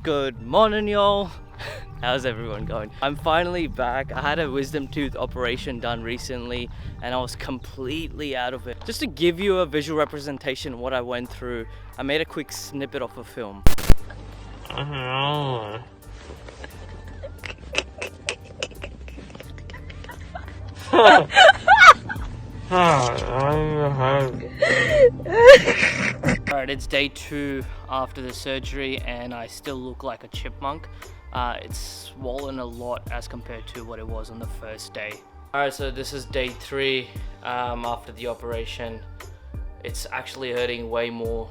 Good morning, y'all. How's everyone going? I'm finally back. I had a wisdom tooth operation done recently and I was completely out of it. Just to give you a visual representation of what I went through, I made a quick snippet of a film. Alright, it's day 2 after the surgery and I still look like a chipmunk. It's swollen a lot as compared to what it was on the first day. Alright, so this is day 3 after the operation. It's actually hurting way more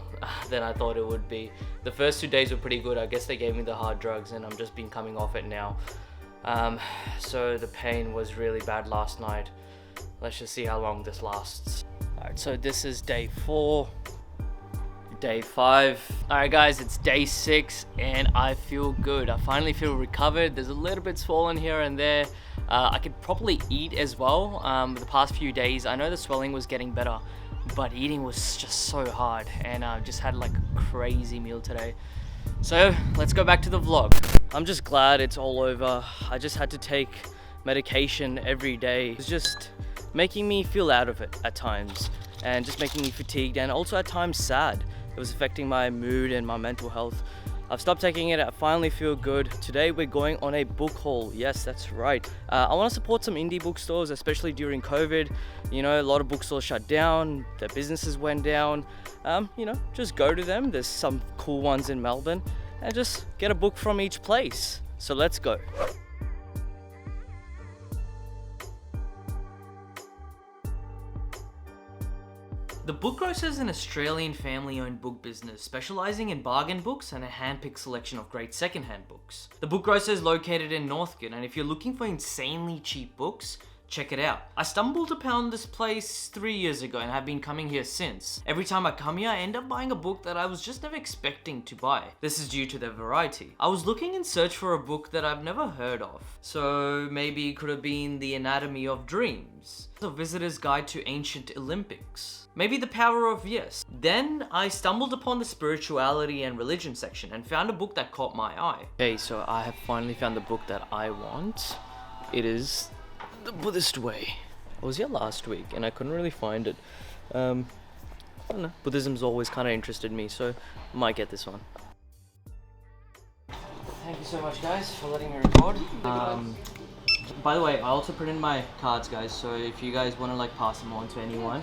than I thought it would be. The first 2 days were pretty good. I guess they gave me the hard drugs and I'm just been coming off it now. So the pain was really bad last night. Let's just see how long this lasts. Alright, so this is day 4. Day 5. Alright guys, it's day 6 and I feel good. I finally feel recovered. There's a little bit swollen here and there. I could properly eat as well the past few days. I know the swelling was getting better, but eating was just so hard and I just had like a crazy meal today. So let's go back to the vlog. I'm just glad it's all over. I just had to take medication every day. It's just making me feel out of it at times and just making me fatigued and also at times sad. It was affecting my mood and my mental health. I've stopped taking it. I finally feel good. Today we're going on a book haul. Yes, that's right. I want to support some indie bookstores, especially during COVID. You know, a lot of bookstores shut down, their businesses went down. You know, just go to them. There's some cool ones in Melbourne and just get a book from each place. So let's go. The Book Grocer is an Australian family-owned book business specialising in bargain books and a hand-picked selection of great second-hand books. The Book Grocer is located in Northcote, and if you're looking for insanely cheap books, check it out. I stumbled upon this place 3 years ago and have been coming here since. Every time I come here, I end up buying a book that I was just never expecting to buy. This is due to their variety. I was looking in search for a book that I've never heard of. So maybe it could have been The Anatomy of Dreams, A Visitor's Guide to Ancient Olympics. Maybe The Power of Yes. Then I stumbled upon the spirituality and religion section and found a book that caught my eye. Okay, so I have finally found the book that I want. It is The Buddhist Way. I was here last week and I couldn't really find it. I don't know, Buddhism's always kind of interested me, so I might get this one. Thank you so much guys for letting me record. By the way, I also printed my cards guys, so if you guys want to like pass them on to anyone,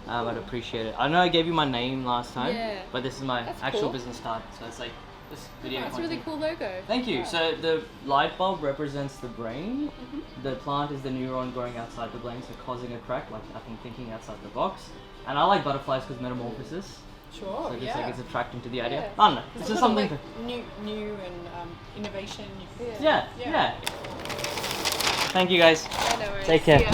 I'd appreciate it. I know I gave you my name last time, but this is my actual business card, so it's like this video It's a really cool logo. Thank you. So the light bulb represents the brain. The plant is the neuron growing outside the brain, so causing a crack, like I think thinking outside the box. And I like butterflies because metamorphosis. Sure. So just like it's attracting to the idea. Yeah. I don't know. It's just something. Like new and innovation. Yeah. Thank you guys. Yeah, no worries. Take care.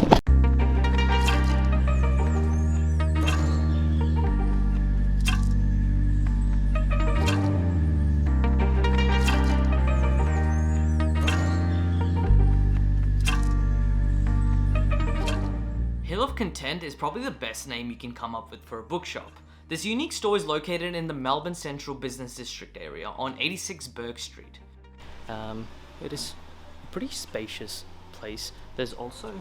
Hill of Content is probably the best name you can come up with for a bookshop. This unique store is located in the Melbourne Central Business District area on 86 Bourke Street. It is a pretty spacious place. There's also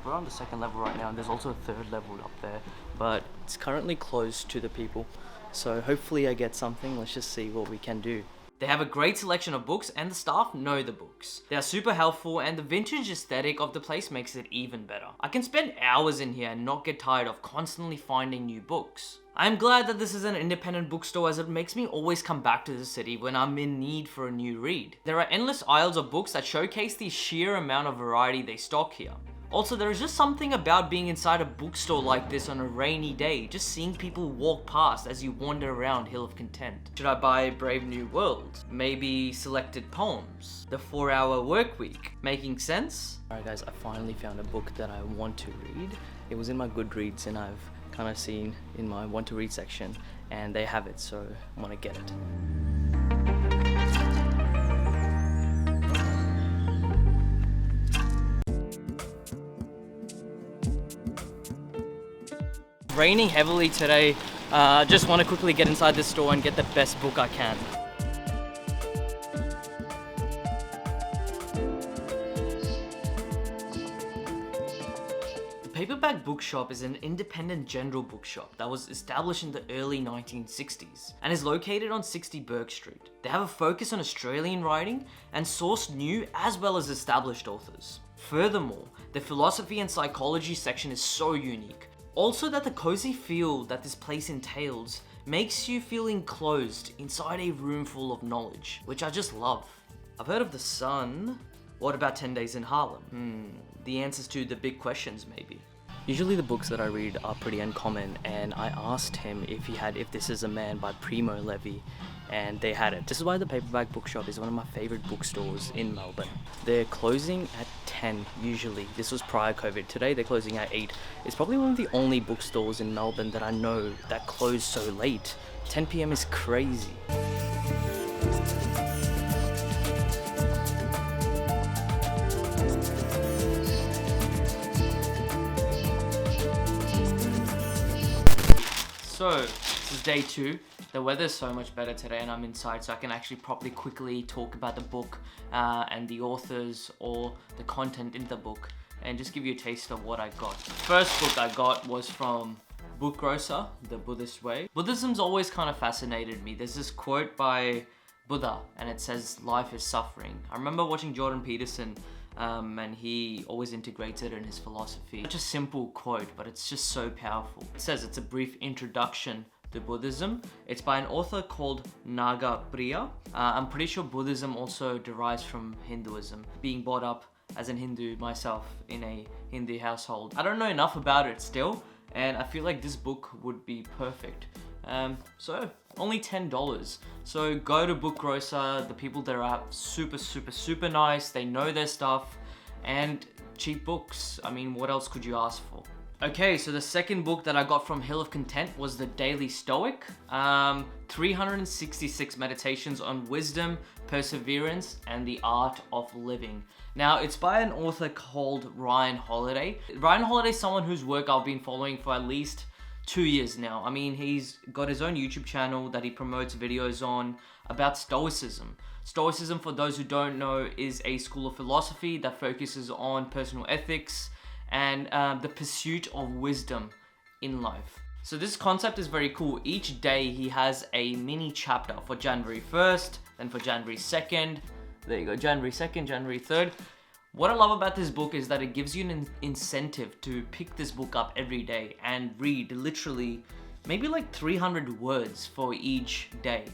we're on the 2nd level right now and there's also a 3rd level up there, but it's currently closed to the people. So hopefully I get something. Let's just see what we can do. They have a great selection of books and the staff know the books. They are super helpful and the vintage aesthetic of the place makes it even better. I can spend hours in here and not get tired of constantly finding new books. I am glad that this is an independent bookstore as it makes me always come back to the city when I'm in need for a new read. There are endless aisles of books that showcase the sheer amount of variety they stock here. Also, there is just something about being inside a bookstore like this on a rainy day, just seeing people walk past as you wander around Hill of Content. Should I buy Brave New World? Maybe Selected Poems? The 4-Hour Workweek? Making sense? Alright guys, I finally found a book that I want to read. It was in my Goodreads and I've kind of seen in my want to read section and they have it, so I want to get it. Raining heavily today. Just want to quickly get inside this store and get the best book I can. Paperback Bookshop is an independent general bookshop that was established in the early 1960s and is located on 60 Burke Street. They have a focus on Australian writing and source new as well as established authors. Furthermore, the philosophy and psychology section is so unique. Also that the cozy feel that this place entails makes you feel enclosed inside a room full of knowledge, which I just love. I've heard of The Sun. What about 10 Days in Harlem? The answers to the big questions maybe. Usually the books that I read are pretty uncommon, and I asked him if he had If This Is a Man by Primo Levi, and they had it. This is why the Paperback Bookshop is one of my favorite bookstores in Melbourne. They're closing at 10 usually. This was prior COVID. Today they're closing at 8. It's probably one of the only bookstores in Melbourne that I know that close so late. 10 PM is crazy. So, this is day 2. The weather's so much better today and I'm inside, so I can actually properly quickly talk about the book and the authors or the content in the book and just give you a taste of what I got. First book I got was from Book Grocer, The Buddhist Way. Buddhism's always kind of fascinated me. There's this quote by Buddha and it says, "Life is suffering." I remember watching Jordan Peterson and he always integrates it in his philosophy. Such a simple quote, but it's just so powerful. It says it's a brief introduction to Buddhism. It's by an author called Naga Priya. I'm pretty sure Buddhism also derives from Hinduism. Being brought up as an Hindu myself in a Hindu household, I don't know enough about it still, and I feel like this book would be perfect. So only $10. So go to Book Grocer. The people there are super nice. They know their stuff and cheap books. I mean, what else could you ask for? Okay, so the second book that I got from Hill of Content was The Daily Stoic. 366 meditations on wisdom, perseverance, and the art of living. Now, it's by an author called Ryan Holiday. Ryan Holiday is someone whose work I've been following for at least 2 years now. I mean, he's got his own YouTube channel that he promotes videos on about Stoicism. Stoicism, for those who don't know, is a school of philosophy that focuses on personal ethics and the pursuit of wisdom in life. So this concept is very cool. Each day he has a mini chapter for January 1st, then for January 2nd. There you go, January 2nd, January 3rd. What I love about this book is that it gives you an incentive to pick this book up every day and read literally maybe like 300 words for each day,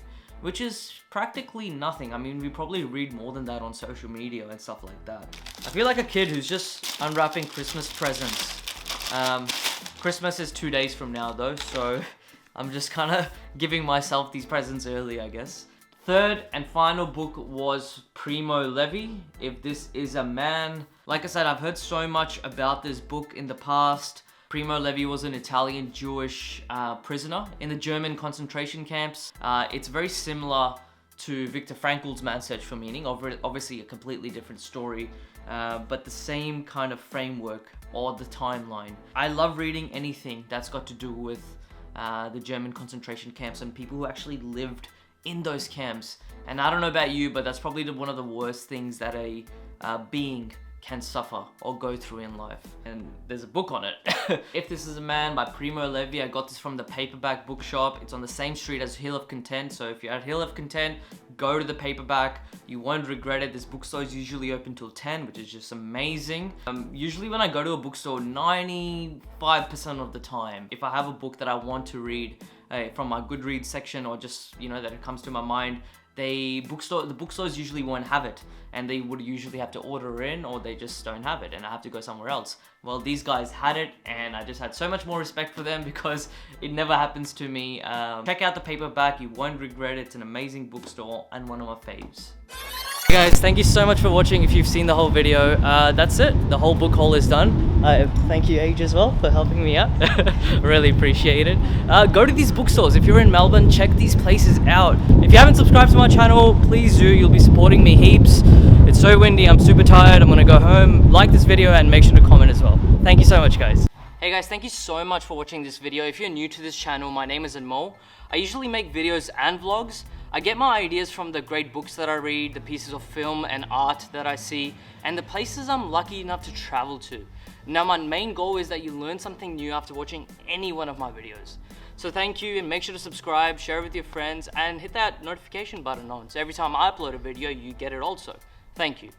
which is practically nothing. I mean, we probably read more than that on social media and stuff like that. I feel like a kid who's just unwrapping Christmas presents. Christmas is 2 days from now though, so I'm just kind of giving myself these presents early, I guess. Third and final book was Primo Levi, If This Is a Man. Like I said, I've heard so much about this book in the past. Primo Levi was an Italian Jewish prisoner in the German concentration camps. It's very similar to Viktor Frankl's Man's Search for Meaning, obviously a completely different story, but the same kind of framework or the timeline. I love reading anything that's got to do with the German concentration camps and people who actually lived in those camps. And I don't know about you, but that's probably one of the worst things that a being can suffer or go through in life. And there's a book on it. If This Is a Man by Primo Levi. I got this from the Paperback Bookshop. It's on the same street as Hill of Content. So if you're at Hill of Content, go to the Paperback. You won't regret it. This bookstore is usually open till 10, which is just amazing. Usually when I go to a bookstore, 95% of the time, if I have a book that I want to read from my Goodreads section or just, you know, that it comes to my mind, the bookstores usually won't have it, and they would usually have to order in, or they just don't have it and I have to go somewhere else. Well, these guys had it and I just had so much more respect for them because it never happens to me. Check out the Paperback, you won't regret it. It's an amazing bookstore and one of my faves. Hey guys, thank you so much for watching. If you've seen the whole video, that's it. The whole book haul is done. Thank you, Age, as well, for helping me out. Really appreciate it. Go to these bookstores. If you're in Melbourne, check these places out. If you haven't subscribed to my channel, please do. You'll be supporting me heaps. It's so windy, I'm super tired. I'm gonna go home. Like this video and make sure to comment as well. Thank you so much, guys. Hey guys, thank you so much for watching this video. If you're new to this channel, my name is Anmol. I usually make videos and vlogs. I get my ideas from the great books that I read, the pieces of film and art that I see, and the places I'm lucky enough to travel to. Now my main goal is that you learn something new after watching any one of my videos. So thank you, and make sure to subscribe, share it with your friends, and hit that notification button on so every time I upload a video you get it also. Thank you.